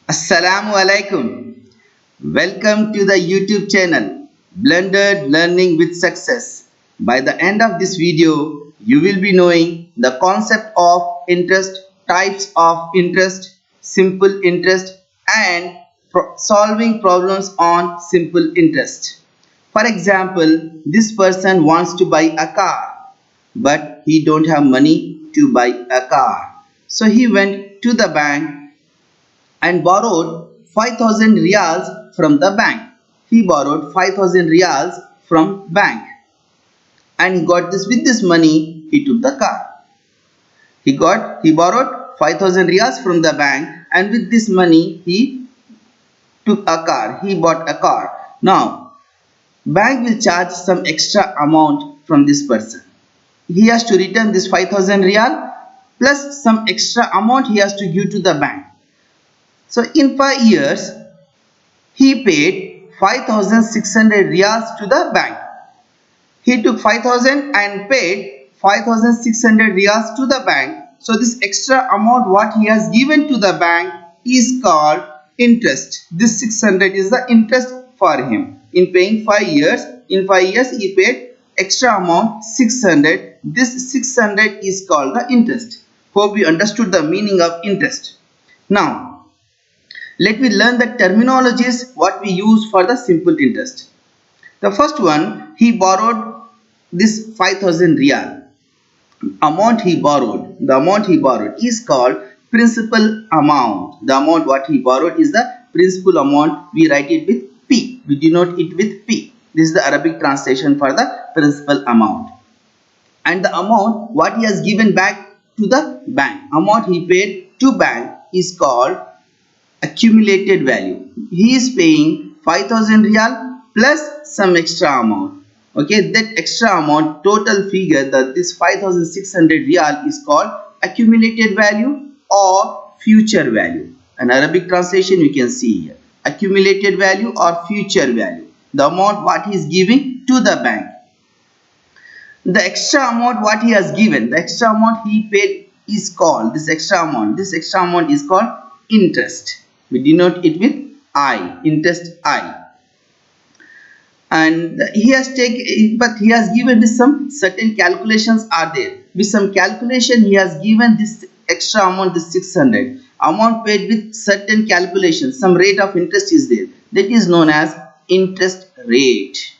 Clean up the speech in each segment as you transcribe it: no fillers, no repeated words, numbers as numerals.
Assalamu alaikum. Welcome to the YouTube channel Blended Learning with Success. By the end of this video, you will be knowing the concept of interest, types of interest, simple interest, and solving problems on simple interest. For example, this person wants to buy a car, but he don't have money to buy a car. So he went to the bank and borrowed 5000 riyals from the bank. He borrowed 5000 riyals from bank and he got this with this money he took the car. He borrowed 5000 riyals from the bank and with this money he took a car. He bought a car. Now bank will charge some extra amount from this person. He has to return this 5000 riyal plus some extra amount he has to give to the bank. So in 5 years, he paid 5600 riyals to the bank. He took 5000 and paid 5600 riyals to the bank. So this extra amount what he has given to the bank is called interest. This 600 is the interest for him. In paying 5 years, in 5 years he paid extra amount 600. This 600 is called the interest. Hope you understood the meaning of interest. Now, let me learn the terminologies what we use for the simple interest. The first one, he borrowed this 5000 riyal. The amount he borrowed is called principal amount. The amount what he borrowed is the principal amount. We write it with P. We denote it with P. This is the Arabic translation for the principal amount. And the amount what he has given back to the bank, amount he paid to bank is called accumulated value. He is paying 5000 riyal plus some extra amount. Okay, that extra amount, total figure, that this 5600 riyal is called accumulated value or future value. An Arabic translation you can see here. Accumulated value or future value. The amount what he is giving to the bank. The extra amount what he has given, the extra amount he paid is called, this extra amount is called interest. We denote it with I, interest I. And he has taken, but he has given this some certain calculations are there. With some calculation he has given this extra amount, this 600 amount paid with certain calculations. Some rate of interest is there. That is known as interest rate.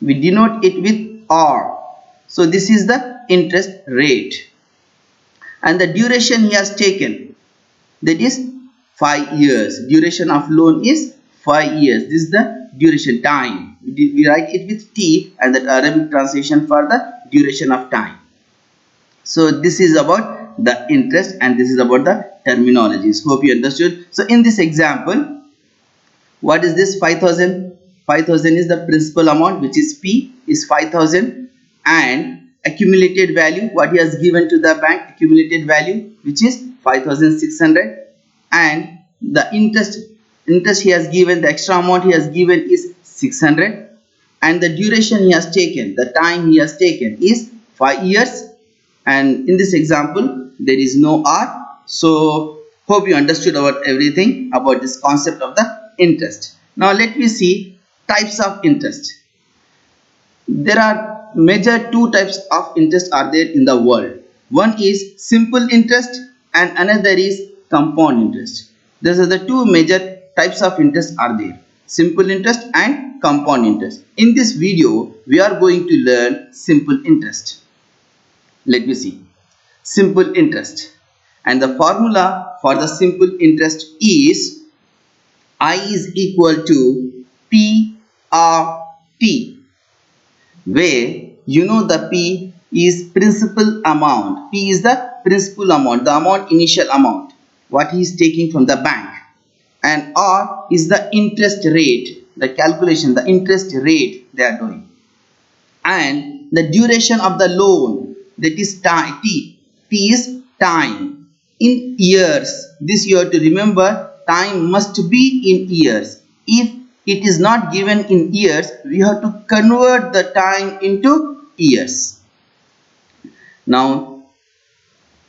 We denote it with R. So this is the interest rate. And the duration he has taken, that is 5 years. Duration of loan is 5 years. This is the duration time. We write it with T and that Arabic translation for the duration of time. So this is about the interest and this is about the terminologies. Hope you understood. So in this example, what is this 5000? 5000 is the principal amount, which is P is 5000, and accumulated value what he has given to the bank, accumulated value which is 5600, and the interest he has given, the extra amount he has given is 600, and the duration he has taken, the time he has taken is 5 years, and in this example there is no R. So hope you understood about everything about this concept of the interest. Now let me see types of interest. There are major two types of interest are there in the world. One is simple interest and another is compound interest. These are the two major types of interest are there. Simple interest and compound interest. In this video, we are going to learn simple interest. Let me see. Simple interest. And the formula for the simple interest is I is equal to PRT, where you know the P is principal amount. P is the principal amount, the amount, initial amount what he is taking from the bank, and R is the interest rate, the calculation, the interest rate they are doing, and the duration of the loan, that is time. T is time in years. This you have to remember, time must be in years. If it is not given in years, we have to convert the time into years. Now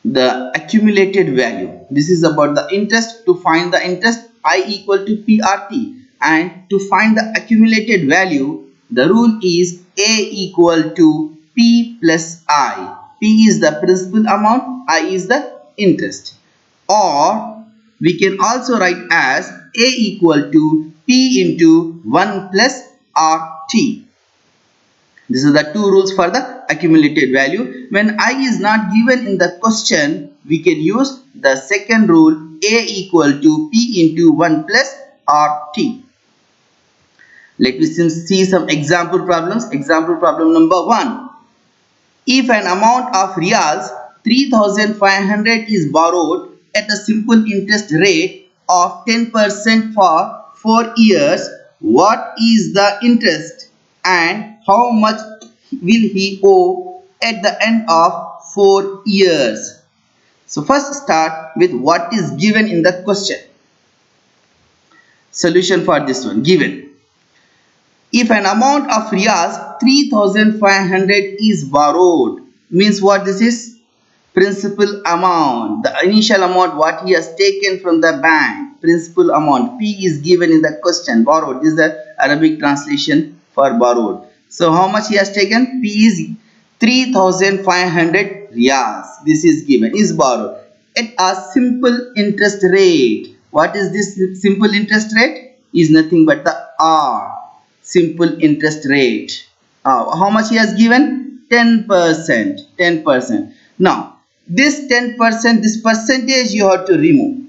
the accumulated value, this is about the interest. To find the interest, I equal to PRT, and to find the accumulated value, the rule is A equal to P plus I. P is the principal amount, I is the interest. Or we can also write as A equal to P into 1 plus RT. These are the two rules for the accumulated value. When I is not given in the question, we can use the second rule, A equal to P into 1 plus RT. Let me see some example problems. Example problem number 1. If an amount of Rials 3500 is borrowed at a simple interest rate of 10% for 4 years, what is the interest and how much will he owe at the end of 4 years? So first start with what is given in the question. Solution for this one given. If an amount of Rials 3500 is borrowed, means what this is? Principal amount, the initial amount what he has taken from the bank, principal amount. P is given in the question. Borrowed, this is the Arabic translation for borrowed. So how much he has taken? P is 3500 Rials. This is given, is borrowed at a simple interest rate. What is this simple interest rate? Is nothing but the R. Simple interest rate. How much he has given? 10%. 10%. Now, this 10%, this percentage you have to remove.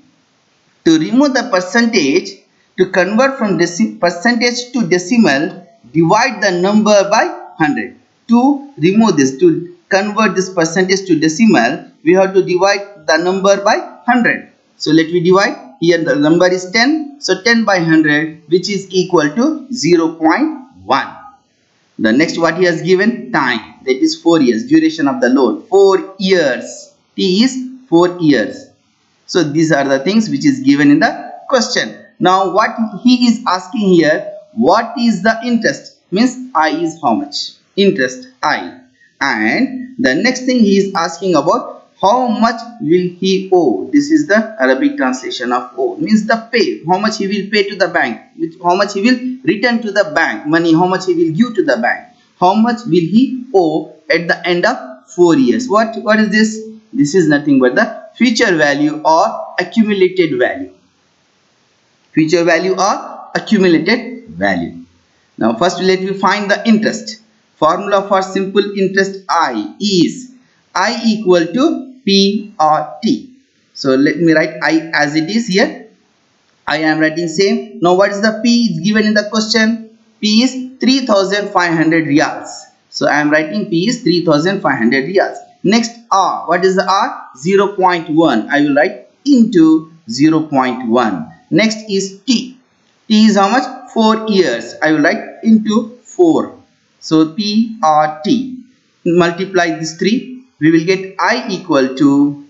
To remove the percentage, to convert from percentage to decimal, divide the number by 100. To remove this, to convert this percentage to decimal, we have to divide the number by 100. So let me divide. Here the number is 10. So 10 by 100, which is equal to 0.1. The next what he has given? Time. That is 4 years. Duration of the loan. 4 years. T is 4 years. So these are the things which is given in the question. Now what he is asking here, what is the interest? Means I is how much? Interest I. And the next thing he is asking about, how much will he owe? This is the Arabic translation of owe. Means the pay. How much he will pay to the bank. How much he will return to the bank. Money, how much he will give to the bank. How much will he owe at the end of 4 years. What is this? This is nothing but the future value or accumulated value. Future value or accumulated value. Now first let me find the interest. Formula for simple interest I is I equal to P or T. So let me write I as it is here. I am writing same. Now what is the P is given in the question? P is 3500 Rials. So I am writing P is 3500 Rials. Next R. What is the R? 0.1. I will write into 0.1. Next is T. T is how much? 4 years. I will write into 4. So P or T. Multiply these three. We will get I equal to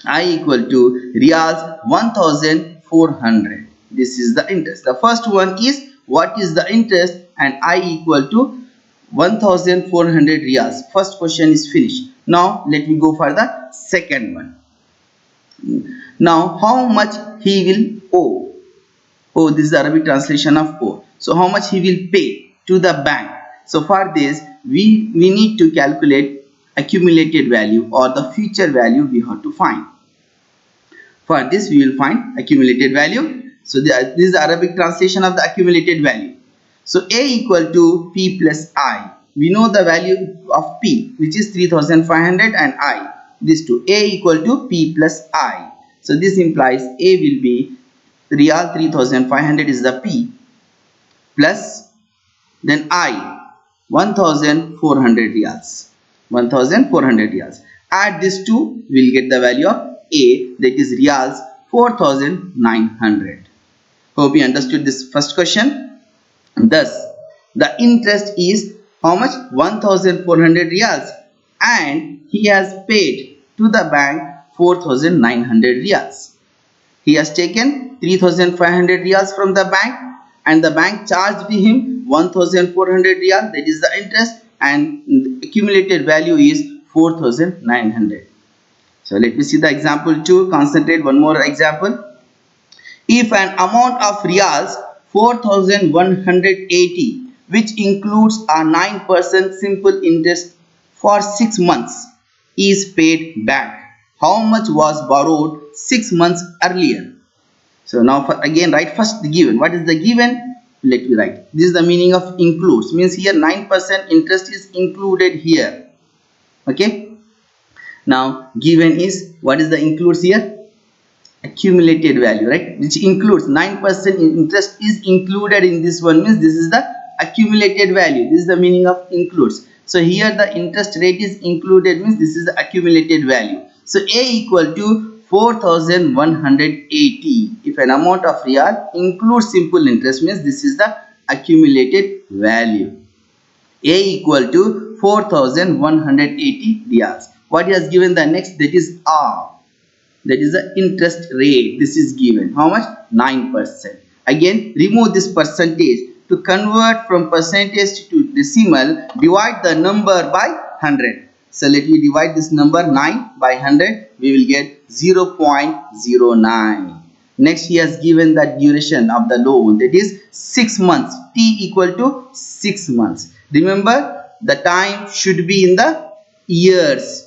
Rials 1400. This is the interest. The first one is what is the interest and I equal to 1400 Rials. First question is finished. Now let me go for the second one. Now how much he will owe? Oh, this is the Arabic translation of owe. So how much he will pay to the bank? So for this we need to calculate accumulated value or the future value we have to find. For this we will find accumulated value. So this is the Arabic translation of the accumulated value. So A equal to P plus I. We know the value of P, which is 3500, and I. These two. A equal to P plus I. So this implies A will be Rial 3500 is the P plus then I 1400 Rials. 1400 Rials. Add these two, we will get the value of A, that is Rials 4900. Hope you understood this first question. Thus, the interest is how much? 1400 Rials, and he has paid to the bank 4900 Rials. He has taken 3500 Rials from the bank, and the bank charged him 1400 Rials, that is the interest, and the accumulated value is 4900. So let me see the example 2. Concentrate. One more example. If an amount of riyals 4180, which includes a 9% simple interest for 6 months, is paid back, how much was borrowed 6 months earlier? So now again write first the given. What is the given? Let me write. This is the meaning of includes. Means here 9% interest is included here. Okay. Now given is, what is the includes here? Accumulated value, right, which includes 9% interest is included in this one, means this is the accumulated value. This is the meaning of includes. So here the interest rate is included, means this is the accumulated value. So A equal to 4180. If an amount of riyal includes simple interest, means this is the accumulated value. A equal to 4180 riyals. What he has given the next, that is R, that is the interest rate. This is given how much? 9%. Again remove this percentage. To convert from percentage to decimal, divide the number by 100. So let me divide this number 9 by 100. We will get 0.09. Next he has given the duration of the loan, that is 6 months. T equal to 6 months. Remember the time should be in the years.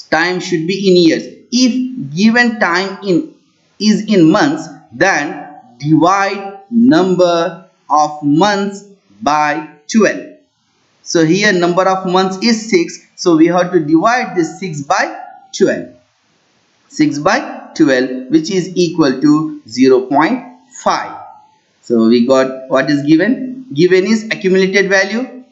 Time should be in years. If given time is in months, then divide number of months by 12. So here number of months is 6, so we have to divide this 6 by 12. 6 by 12, which is equal to 0.5. So we got what is given. Given is accumulated value,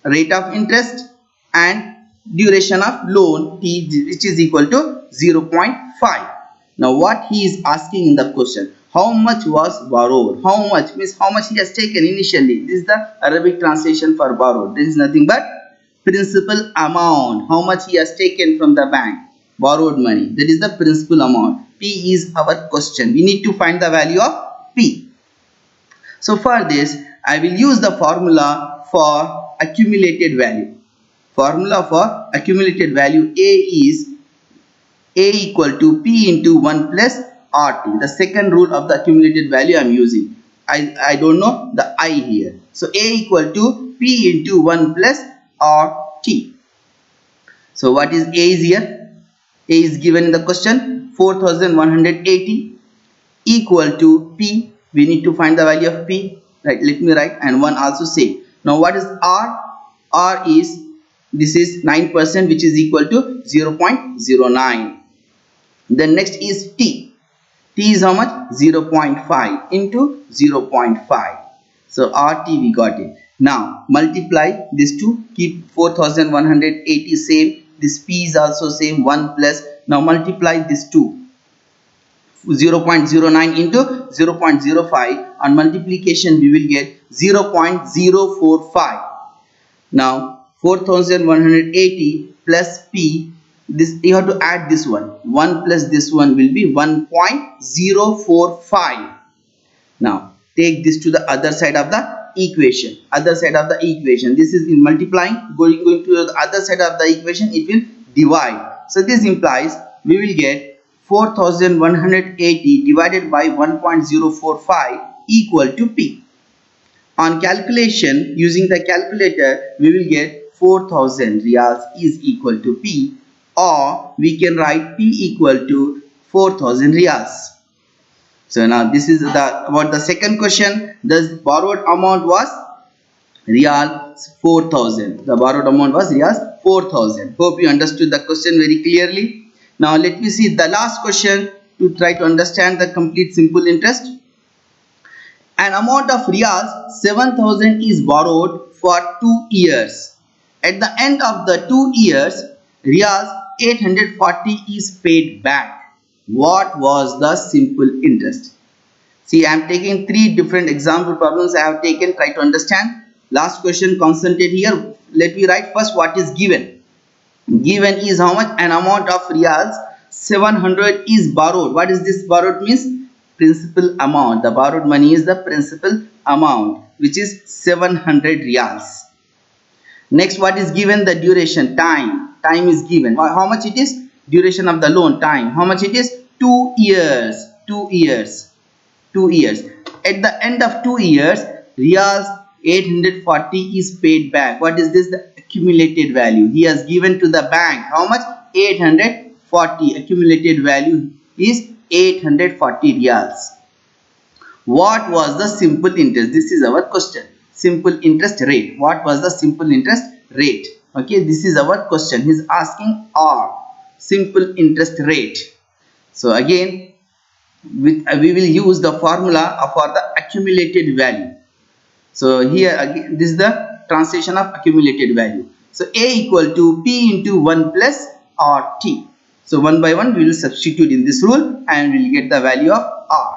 rate of interest, and duration of loan T, which is equal to 0.5. Now what he is asking in the question, how much was borrowed? How much means how much he has taken initially. This is the Arabic translation for borrowed. This is nothing but principal amount. How much he has taken from the bank, borrowed money. That is the principal amount. P is our question. We need to find the value of P. So for this I will use the formula for accumulated value. Formula for accumulated value, A is A equal to P into 1 plus RT. The second rule of the accumulated value I am using. I don't know the I here. So A equal to P into 1 plus RT. So what is A is here? A is given in the question 4180 equal to P. We need to find the value of P. Right, let me write, and 1 also say. Now what is R? R is, this is 9%, which is equal to 0.09. Then next is T. T is how much? 0.5 into 0.5. So RT we got it. Now multiply these two. Keep 4180 same. This P is also same, 1 plus. Now multiply these two. 0.09 into 0.05. On multiplication we will get 0.045. Now 4180 plus P, this you have to add this one. 1 plus this one will be 1.045. Now take this to the other side of the equation. Other side of the equation. This is in multiplying. Going to the other side of the equation, it will divide. So this implies we will get 4180 divided by 1.045 equal to P. On calculation, using the calculator, we will get 4000 riyals is equal to P, or we can write P equal to 4000 riyals. So now this is about the second question. The borrowed amount was riyal 4000. The borrowed amount was riyals 4000. Hope you understood the question very clearly. Now let me see the last question to try to understand the complete simple interest. An amount of riyals 7000 is borrowed for 2 years. At the end of the 2 years, riyals 840 is paid back. What was the simple interest? See, I am taking 3 different example problems I have taken. Try to understand. Last question, concentrate here. Let me write first what is given. Given is how much? An amount of riyals 700 is borrowed. What is this borrowed means? Principal amount. The borrowed money is the principal amount, which is 700 riyals. Next, what is given? The duration, time. Time is given. How much it is? Duration of the loan, time. How much it is? 2 years. 2 years. 2 years. At the end of 2 years, Riyals 840 is paid back. What is this? The accumulated value. He has given to the bank how much? 840. Accumulated value is 840 Riyals. What was the simple interest? This is our question. Simple interest rate. What was the simple interest rate? Okay, this is our question. He is asking R, simple interest rate. So again, we will use the formula for the accumulated value. So here again, this is the translation of accumulated value. So A equal to P into 1 plus R T. So one by one we will substitute in this rule and we will get the value of R.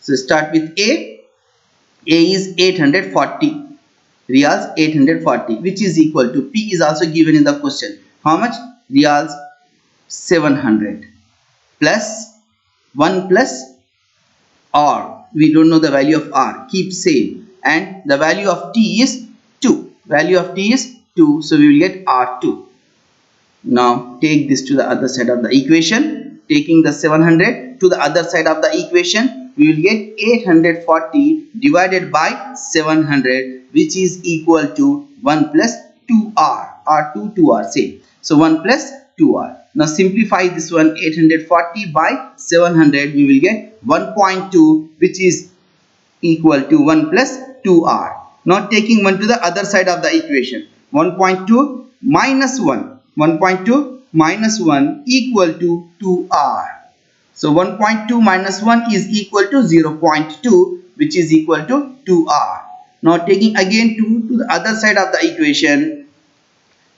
So start with A. A is 840 Riyals, 840, which is equal to P is also given in the question. How much? Riyals 700 plus 1 plus R. We don't know the value of R. Keep same. And the value of T is 2. Value of T is 2. So we will get R2. Now take this to the other side of the equation. Taking the 700 to the other side of the equation, we will get 840 divided by 700, which is equal to 1 plus 2R. R2, 2R same. So 1 plus 2R. Now simplify this one. 840 by 700, we will get 1.2, which is equal to 1 plus 2R. Now taking 1 to the other side of the equation. 1.2 minus 1. 1.2 minus 1 equal to 2R. So 1.2 minus 1 is equal to 0.2, which is equal to 2R. Now taking again 2 to the other side of the equation,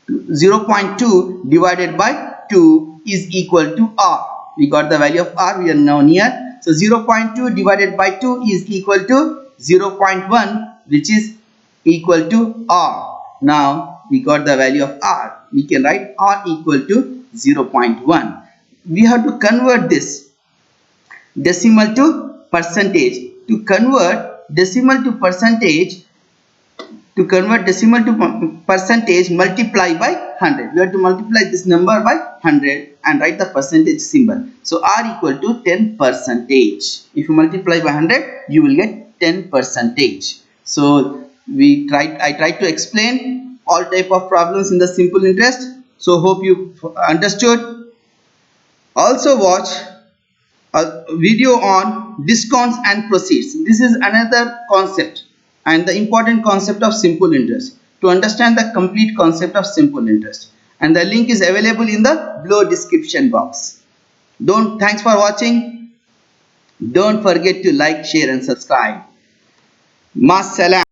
0.2 divided by 2 is equal to R. We got the value of R. We are now near. So 0.2 divided by 2 is equal to 0.1, which is equal to R. Now we got the value of R. We can write R equal to 0.1. We have to convert this decimal to percentage. To convert decimal to percentage, multiply by 100. We have to multiply this number by 100 and write the percentage symbol. So R equal to 10%. If you multiply by 100, you will get 10%. So I tried to explain all type of problems in the simple interest. So hope you understood. Also watch a video on discounts and proceeds. This is another concept and the important concept of simple interest, to understand the complete concept of simple interest, and the link is available in the below description box. Thanks for watching. Don't forget to like, share and subscribe. Mas salam.